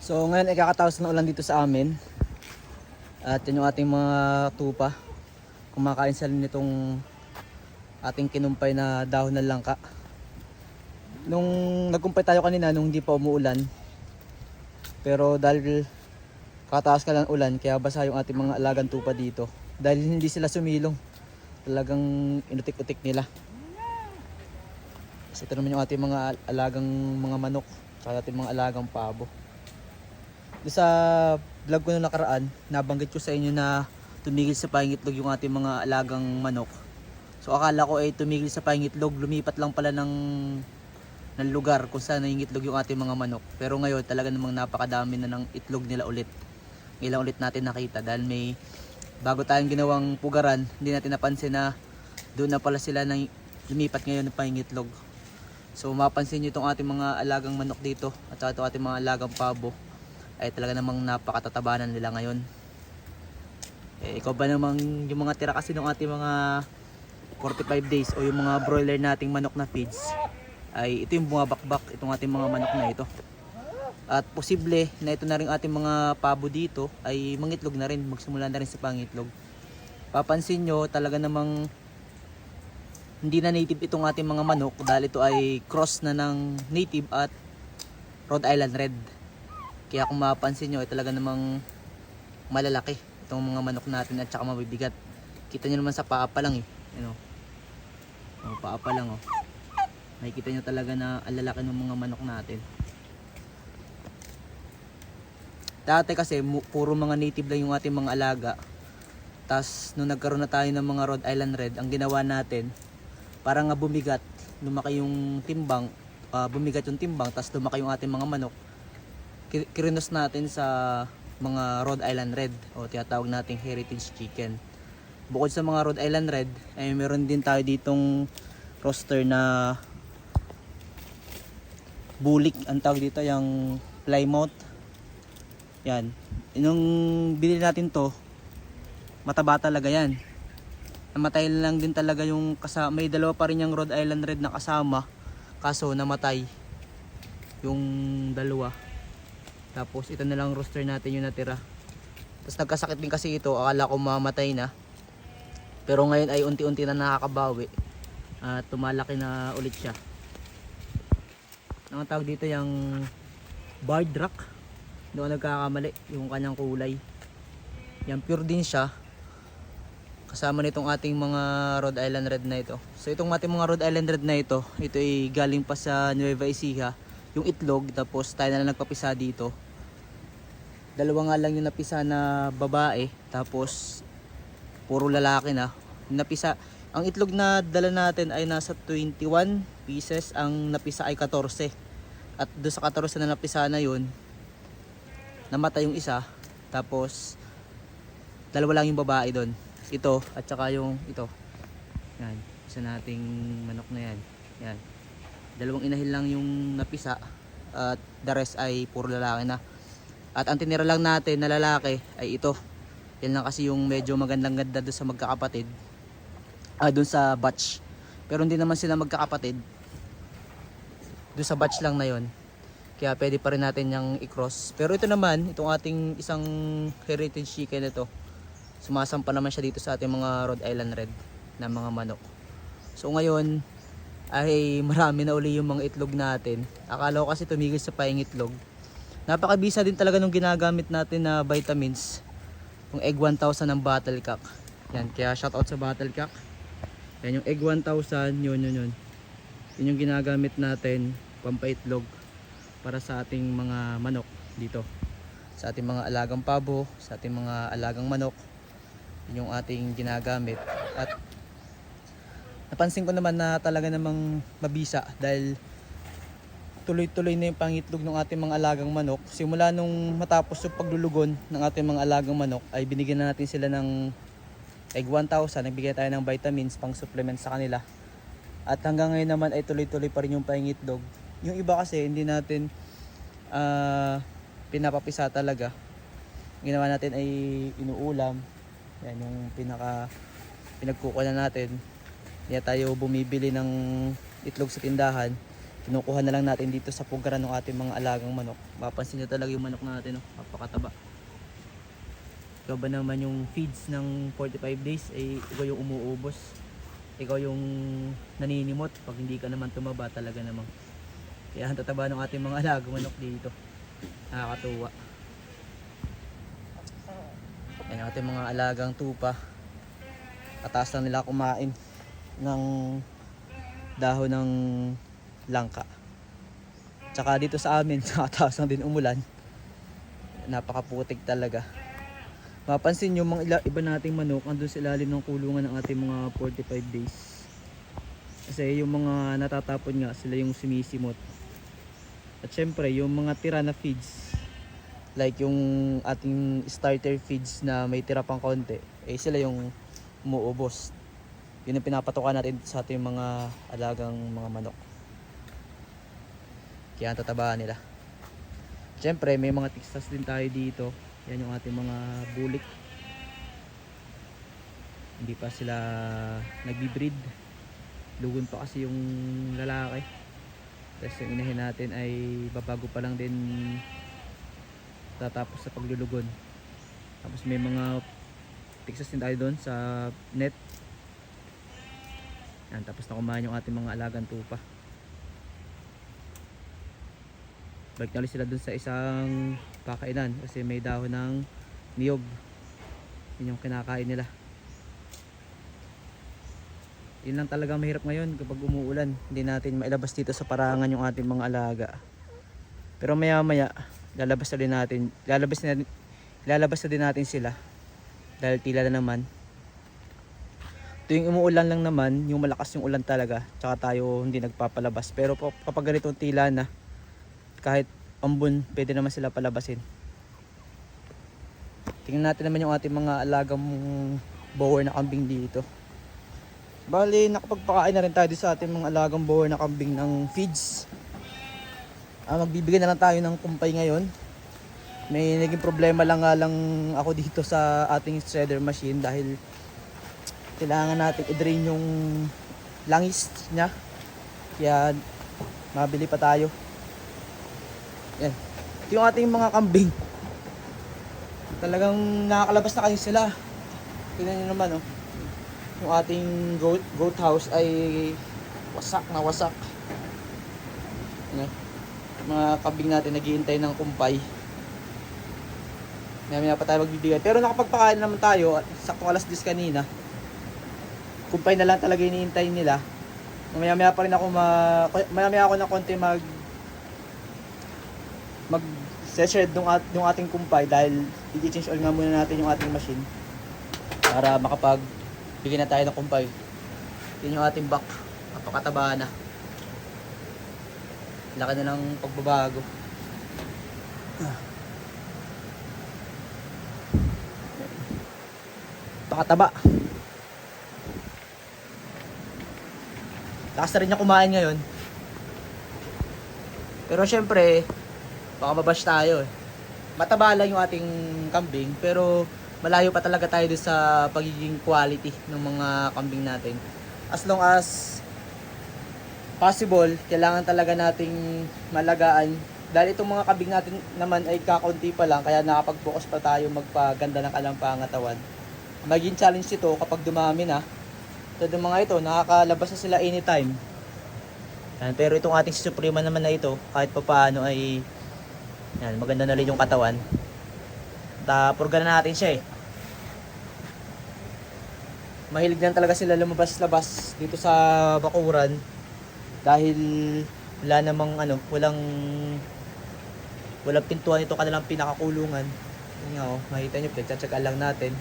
So ngayon ay kakataos ng ulan dito sa amin. At yun yung ating mga tupa. Kumakain sila nitong ating kinumpay na dahon ng langka. Nung nagkumpay tayo kanina nung hindi pa umuulan. Pero dahil kakataas ka ng ulan kaya basa yung ating mga alagang tupa dito. Dahil hindi sila sumilong. Talagang inutik-utik nila. So ito naman yung ating mga alagang mga manok. Tsaka ating mga alagang pabo. Sa vlog ko nung nakaraan, nabanggit ko sa inyo na tumigil sa pangitlog yung ating mga alagang manok. So akala ko ay tumigil sa pangitlog, lumipat lang pala ng lugar kung saan nangingitlog yung ating mga manok. Pero ngayon talaga namang napakadami na ng itlog nila ulit. Ngayon ulit natin nakita dahil may bago tayong ginawang pugaran, hindi natin napansin na doon na pala sila nang lumipat ngayon ng pangingitlog. So mapansin nyo itong ating mga alagang manok dito at itong ating mga alagang pabo ay talaga namang napakatatabanan nila ngayon. Ikaw ba namang yung mga tira kasi ng ating mga 45 days o yung mga broiler nating manok na feeds ay ito yung bumabakbak itong ating mga manok na ito. At posible na ito na rin ating mga pabo dito ay mangitlog na rin, magsimula na rin sa pangitlog. Papansin nyo talaga namang hindi na native itong ating mga manok dahil ito ay cross na ng native at Rhode Island Red. Kaya kung mapapansin nyo ay talaga namang malalaki itong mga manok natin at saka mabibigat. Kita nyo naman sa paa pa lang paa pa lang makikita nyo talaga na ang lalaki ng mga manok natin. Dati kasi puro mga native lang yung ating mga alaga. Tas nung nagkaroon na tayo ng mga Rhode Island Red, ang ginawa natin parang nga bumigat, lumaki yung timbang, bumigat yung timbang, tas lumaki yung ating mga manok. Kirinos natin sa mga Rhode Island Red o tinatawag nating heritage chicken. Bukod sa mga Rhode Island Red ay meron din tayo ditong roster na bulik, ang tawag dito yung Plymouth. Yan, nung binili natin to mataba talaga yan. Namatay lang din talaga yung kasama, may dalawa pa rin yung Rhode Island Red na kasama kaso namatay yung dalawa. Tapos ito na lang roster natin yung natira. Tapos nagkasakit din kasi ito, akala ko mamatay na. Pero ngayon ay unti-unti na nakakabawi. At tumalaki na ulit siya. Ang tawag dito yung barred rock. Hindi ako nagkakamali yung kanyang kulay. Yan, pure din siya. Kasama nitong ating mga Rhode Island Red na ito. So itong ating mga Rhode Island Red na ito ay galing pa sa Nueva Ecija. Yung itlog, tapos tayo na lang nagpapisa dito. Dalawa nga lang yung napisa na babae, tapos puro lalaki na. Napisa, ang itlog na dala natin ay nasa 21 pieces, ang napisa ay 14. At doon sa 14 na napisa na yun, namatay yung isa, tapos dalawa lang yung babae doon. Ito at saka yung ito. Yan, isa nating manok na yan. Yan. Dalawang inahin lang yung napisa at the rest ay puro lalaki na. At ang tinira lang natin na lalaki ay ito. Yan lang kasi yung medyo magandang ganda doon sa magkakapatid. Doon sa batch. Pero hindi naman sila magkakapatid. Doon sa batch lang na yon. Kaya pwede pa rin natin yung i-cross. Pero ito naman, itong ating isang heritage chicken na ito, sumasampa naman siya dito sa ating mga Rhode Island Red na mga manok. So ngayon ay marami na uli yung mga itlog natin. Akala ko kasi tumigil sa paingitlog. Napakabisa din talaga nung ginagamit natin na vitamins. Yung egg 1000 ng Battlecock. Yan, kaya shoutout sa Battlecock. Yan yung egg 1000, yun. Yun yung ginagamit natin pampaitlog para sa ating mga manok dito. Sa ating mga alagang pabo, sa ating mga alagang manok. Yun yung ating ginagamit. At napansin ko naman na talaga namang mabisa dahil tuloy-tuloy na yung pangitlog ng ating mga alagang manok. Simula nung matapos yung paglulugon ng ating mga alagang manok ay binigyan na natin sila ng egg 1000. Nagbigay tayo ng vitamins pang supplement sa kanila. At hanggang ngayon naman ay tuloy-tuloy pa rin yung pangitlog. Yung iba kasi hindi natin pinapapisa talaga. Ginawa natin ay inuulam. Yan yung pinagkukunan natin. Kaya tayo bumibili ng itlog sa tindahan. Kinukuha na lang natin dito sa pugaran ng ating mga alagang manok. Mapansin nyo talaga yung manok natin, no? Napakataba. Ikaw ba naman yung feeds ng 45 days ay ikaw yung umuubos. Ikaw yung naninimot pag hindi ka naman tumaba talaga namang. Kaya ang tataba ng ating mga alagang manok dito. Nakakatuwa. Yan yung ating mga alagang tupa. Kataas lang nila kumain ng dahon ng langka. Tsaka dito sa amin, nakataas lang din umulan. Napakaputik talaga. Mapansin nyo mga iba nating manok andun sa ilalim ng kulungan ng ating mga 45 days. Kasi yung mga natatapon nga sila yung sumisimot. At syempre yung mga tira na feeds, like yung ating starter feeds na may tira pang konti, eh sila yung umuubos. Yun ang pinapatukan natin sa ating mga alagang mga manok. Kaya ang tatabaan nila. Syempre may mga tiksas din tayo dito. Yan yung ating mga bulik. Hindi pa sila nagbi-breed. Lugon pa kasi yung lalaki. Tapos yung inahin natin ay babago pa lang din tatapos sa paglulugon. Tapos may mga tiksas din tayo doon sa net. Yan, tapos na kumain yung ating mga alagang tupa. Balik na ulit sila dun sa isang pakainan kasi may dahon ng niyog. Yun yung kinakain nila. Yun lang talaga mahirap ngayon kapag umuulan. Hindi natin mailabas dito sa parangan yung ating mga alaga. Pero maya maya lalabas na din natin sila. Dahil tila na naman. Tuwing umuulan lang naman, yung malakas yung ulan talaga, tsaka tayo hindi nagpapalabas. Pero kapag ganitong tila na, kahit ambon, pwede naman sila palabasin. Tingnan natin naman yung ating mga alagang bower na kambing dito. Bali, nakapagpakain na rin tayo sa ating mga alagang bower na kambing ng feeds. Magbibigay na lang tayo ng kumpay ngayon. May naging problema lang ako dito sa ating shredder machine dahil kailangan natin i-drain yung langis niya. Kaya mabili pa tayo. Yan. Ito yung ating mga kambing. Talagang nakakalabas na kayo sila. Tingnan nyo naman, oh. Yung ating goat house ay wasak na wasak. Yan. Mga kambing natin naghihintay ng kumpay. Maya pa tayo magbibigay. Pero nakapagpakain naman tayo. Saktong alas 10 kanina. Kumpay na lang talaga iniintay nila. Maya pa rin ako maya ako ng konti mag-shred yung ating kumpay dahil i-change oil nga muna natin yung ating machine para makapagbigyan na tayo ng kumpay. Yun yung ating back. Napakataba na. Laki na ng pagbabago. Napakataba. Lakas na rin niya kumain ngayon. Pero syempre, baka mabash tayo eh. Mataba lang yung ating kambing, pero malayo pa talaga tayo doon sa pagiging quality ng mga kambing natin. As long as possible, kailangan talaga nating malagaan. Dahil itong mga kambing natin naman ay kakaunti pa lang, kaya nakapag-focus pa tayo magpaganda ng kanilang pangatawan. Maging challenge ito kapag dumami na. So yung mga ito, nakakalabas na sila anytime. Yan, pero itong ating si Suprema naman na ito, kahit pa paano ay yan, maganda na rin yung katawan. Purga na natin siya eh. Mahilig lang talaga sila lumabas-labas dito sa bakuran dahil wala namang walang pintuan ito kanilang pinakakulungan. Yan nga oh, makita nyo, pinagtsatsagaan lang natin.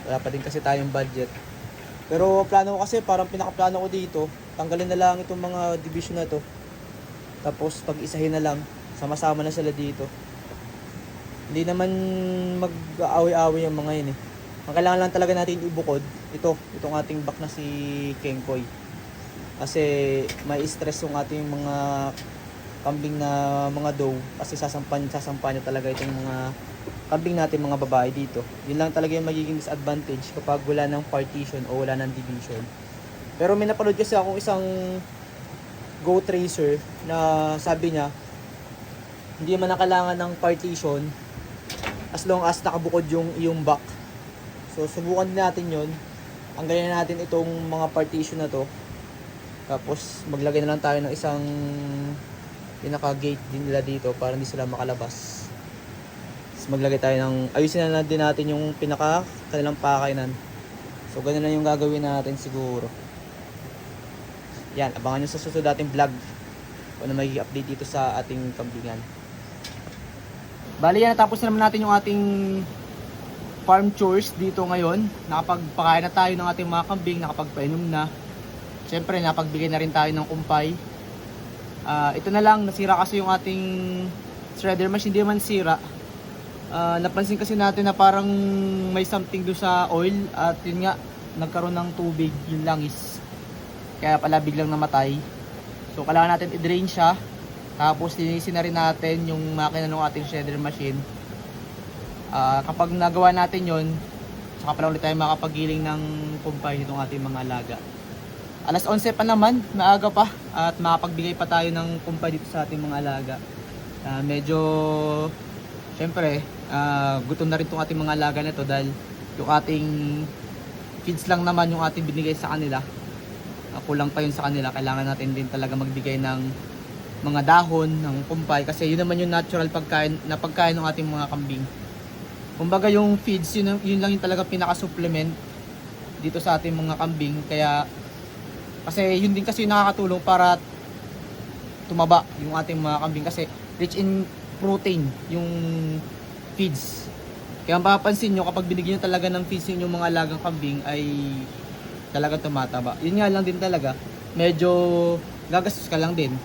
Wala pa din kasi tayong budget. Pero plano ko kasi, parang pinakaplano ko dito, tanggalin na lang itong mga division na to. Tapos pag-isahin na lang, sama-sama na sila dito. Hindi naman mag-aaway-aaway yung mga yun eh. Ang kailangan lang talaga natin ibukod, itong ating back na si Kengkoy. Kasi may stress yung ating mga kambing na mga doe. Kasi sasampan niya talaga itong mga kambing natin mga babae dito. Yun lang talaga yung magiging disadvantage kapag wala ng partition o wala ng division. Pero may napanood kasi akong isang goat racer na sabi niya hindi man na kailangan ng partition as long as nakabukod yung back. So subukan din natin yon. Ang ganyan natin itong mga partition na to. Tapos maglagay na lang tayo ng isang pinaka-gate din nila dito para hindi sila makalabas. Tapos maglagay tayo ng, ayusin na din natin yung pinaka kanilang pakainan. So ganun lang yung gagawin natin siguro. Yan, abangan nyo sa susunod nating vlog kung ano magiging update dito sa ating kambingan. Bali yan, natapos na naman natin yung ating farm chores dito ngayon. Nakapagpakain na tayo ng ating mga kambing, nakapagpainom na. Siyempre, napagbigay na rin tayo ng kumpay. Ito na lang, nasira kasi yung ating shredder machine. Hindi man sira. Napansin kasi natin na parang may something do sa oil. At yun nga, nagkaroon ng tubig yung langis. Kaya pala biglang namatay. So, kailangan natin i-drain siya. Tapos, linisin na rin natin yung makina ng ating shredder machine. Kapag nagawa natin yon, saka pala ulit tayo makapagiling ng kumpay nitong ating mga alaga. Alas 11 pa naman, maaga pa, at makapagbigay pa tayo ng kumpay dito sa ating mga alaga. Medyo, syempre, gutom na rin itong ating mga alaga nito dahil yung ating feeds lang naman yung ating binigay sa kanila. Kulang pa yun sa kanila, kailangan natin din talaga magbigay ng mga dahon, ng kumpay, kasi yun naman yung natural pagkain ng ating mga kambing. Kumbaga yung feeds, yun lang yung talaga pinaka-supplement dito sa ating mga kambing. Kaya, kasi yun din kasi yung nakakatulong para tumaba yung ating mga kambing. Kasi rich in protein yung feeds. Kaya mapapansin nyo, kapag binigyan nyo talaga ng feeds yung mga alagang kambing, ay talagang tumataba. Yun nga lang din talaga, medyo gagastos ka lang din.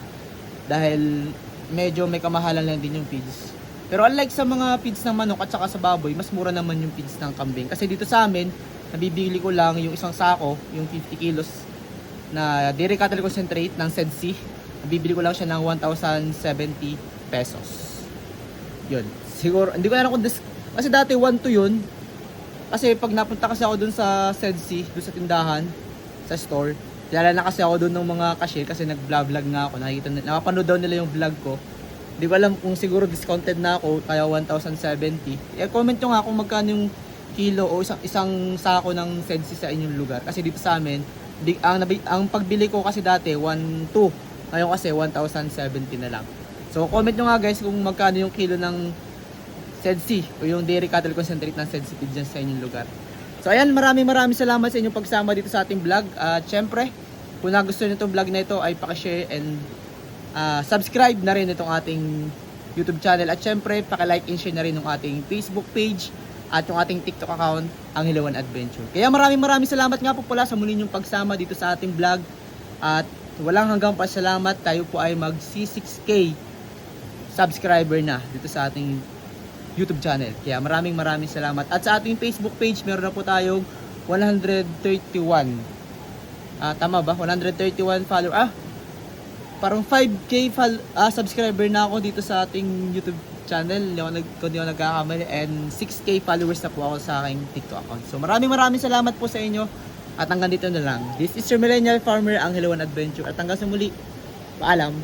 Dahil medyo may kamahalan lang din yung feeds. Pero unlike sa mga feeds ng manok at saka sa baboy, mas mura naman yung feeds ng kambing. Kasi dito sa amin, nabibili ko lang yung isang sako, yung 50 kilos na dairy cattle concentrate ng SEDC. Nabibili ko lang siya ng 1,070 pesos. Yun. Siguro, hindi ko na alam kung kasi dati 1 to yun. Kasi pag napunta kasi ako dun sa SEDC, dun sa tindahan, sa store, kilala na kasi ako doon ng mga cashier kasi nag-vlog nga ako. Napapanood daw nila yung vlog ko. Hindi ko alam kung siguro discounted na ako, kaya 1,070. I-comment nyo nga kung magkano yung kilo o isang sako ng SEDC sa inyong lugar. Kasi dito sa amin, ang pagbili ko kasi dati 1,200. Ngayon kasi 1,070 na lang. So comment nyo nga guys kung magkano yung kilo ng SEDC o yung dairy cattle concentrate ng SEDC dyan sa inyong lugar. So ayan, maraming salamat sa inyong pagsama dito sa ating vlog. At syempre, kung nagustuhan nyo itong vlog na ito ay pakishare and subscribe na rin itong ating YouTube channel. At syempre, pakilike and share na rin yung ating Facebook page at yung ating TikTok account, ang Hilawan Adventure. Kaya maraming salamat nga po pala sa muli nyong pagsama dito sa ating vlog. At walang hanggang pasalamat, tayo po ay mag C6K subscriber na dito sa ating YouTube channel. Kaya maraming salamat. At sa ating Facebook page, meron na po tayong 131. Tama ba? 131 follower. Parang 5K subscriber na ako dito sa ating YouTube channel. Kung di ako nagkakamali. And 6K followers na po ako sa aking TikTok account. So maraming salamat po sa inyo. At hanggang dito na lang. This is your Millennial Farmer, ang Hilawan Adventure. At hanggang sa muli, paalam.